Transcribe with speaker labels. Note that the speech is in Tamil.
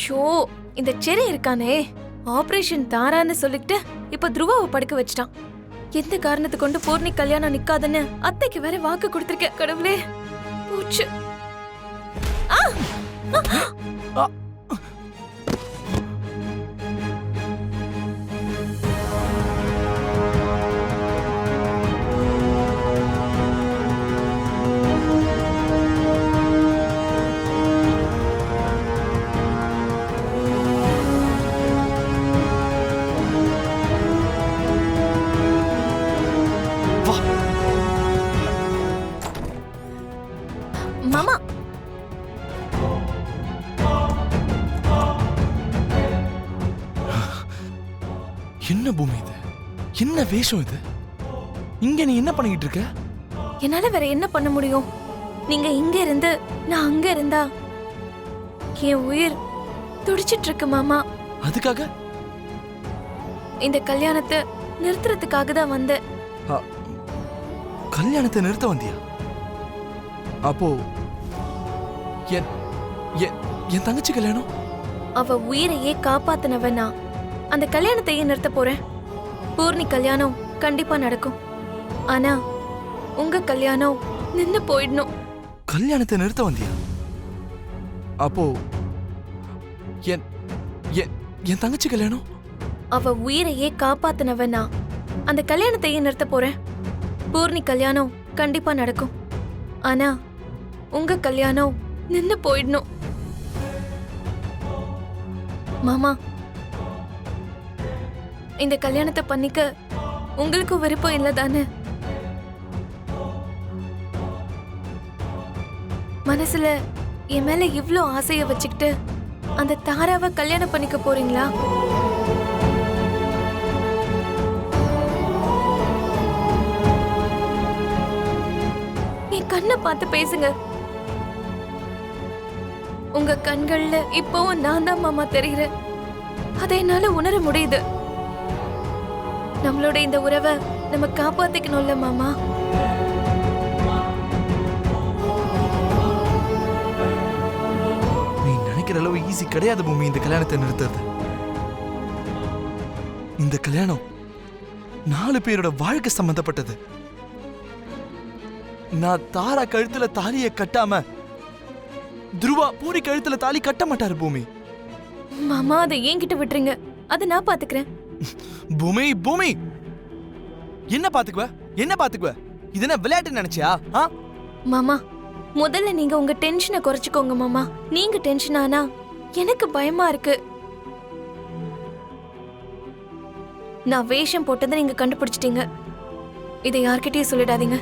Speaker 1: ஷோ இந்த செரி இருக்கானே ஆபரேஷன் தாரான்னு சொல்லிட்டு இப்ப துருவாவை படுக்க வச்சிட்டான். எந்த காரணத்தை கொண்டு பூர்ணி கல்யாணம் நிக்காதுன்னு அத்தைக்கு வேற வாக்கு கொடுத்திருக்கேன். கடவுளே போச்சு. மாமா
Speaker 2: என்ன பூமி இது? என்ன வேஷம் இது? இங்க நீ என்ன பண்ணிட்டு இருக்க?
Speaker 1: என்னால வேற என்ன பண்ண முடியும்? நீங்க இங்க இருந்து நான் அங்க இருந்தா என் உயிர் துடிச்சிட்டு இருக்கு மாமா.
Speaker 2: அதுக்காக
Speaker 1: இந்த கல்யாணத்தை நிறுத்துறதுக்காக தான் வந்தேன்.
Speaker 2: கல்யாணத்தை நிறுத்த வந்தியா? அப்போ என் தங்கச்சி கல்யாணம்?
Speaker 1: அவ உயிரையே காப்பாத்தினவனா அந்த கல்யாணத்தையே நிறுத்த போறேன். பூர்ணி கல்யாணம் கண்டிப்பா நடக்கும். ஆனா உங்க கல்யாணம் நின்னு போயிடணும்.
Speaker 2: கல்யாணத்தை நிறுத்த வந்தியா? அப்போ என் தங்கச்சி கல்யாணம்?
Speaker 1: அவ உயிரையே காப்பாத்தினவனா அந்த கல்யாணத்தையே நிறுத்த போறேன். பூர்ணி கல்யாணம் கண்டிப்பா நடக்கும். ஆனா உங்க கல்யாணம் நின்னு போயிடணும். மாமா இந்த கல்யாணத்தை பண்ணிக்க உங்களுக்கும் விருப்பம் இல்ல தானே? மனசுல என் மேல இவ்ளோ ஆசைய வச்சுக்கிட்டு அந்த தாராவை கல்யாணம் பண்ணிக்க போறீங்களா? என் கண்ணை பார்த்து பேசுங்க. உங்க கண்கள்ல இப்பவும் நான் தான் மாமா தெரிகிறேன். அதை என்னால உணர முடியுது. நம்மளோட இந்த உறவை நம்ம காப்பாத்திக்கணும்ல மாமா.
Speaker 2: நீ நினைக்கிற அளவு ஈஸி கிடையாது பூமி இந்த கல்யாணத்தை நிறுத்துறது. இந்த கல்யாணம் 4 பேரோட வாழ்க்கை சம்பந்தப்பட்டது. நான் தாரா கழுத்துல தாலியை கட்டாம துருவா பூரி கழுத்துல தாலி கட்ட மாட்டாரு பூமி.
Speaker 1: மாமா அதை என்கிட்ட விட்டுருங்க. அதை நான் பாத்துக்கிறேன்.
Speaker 2: பூமி பூமி என்ன பாத்துக்குவ? என்ன பாத்துக்குவ? இது என்ன விளையாட்டு நினைச்சியா?
Speaker 1: மாமா முதல்ல நீங்க உங்க டென்ஷனை குறைச்சுக்கோங்க மாமா. நீங்க டென்ஷன் ஆனா எனக்கு பயமா இருக்கு. நான் வேஷம் போட்டதை நீங்க கண்டுபிடிச்சிட்டீங்க. இதை யார்கிட்டயும் சொல்லிடாதீங்க.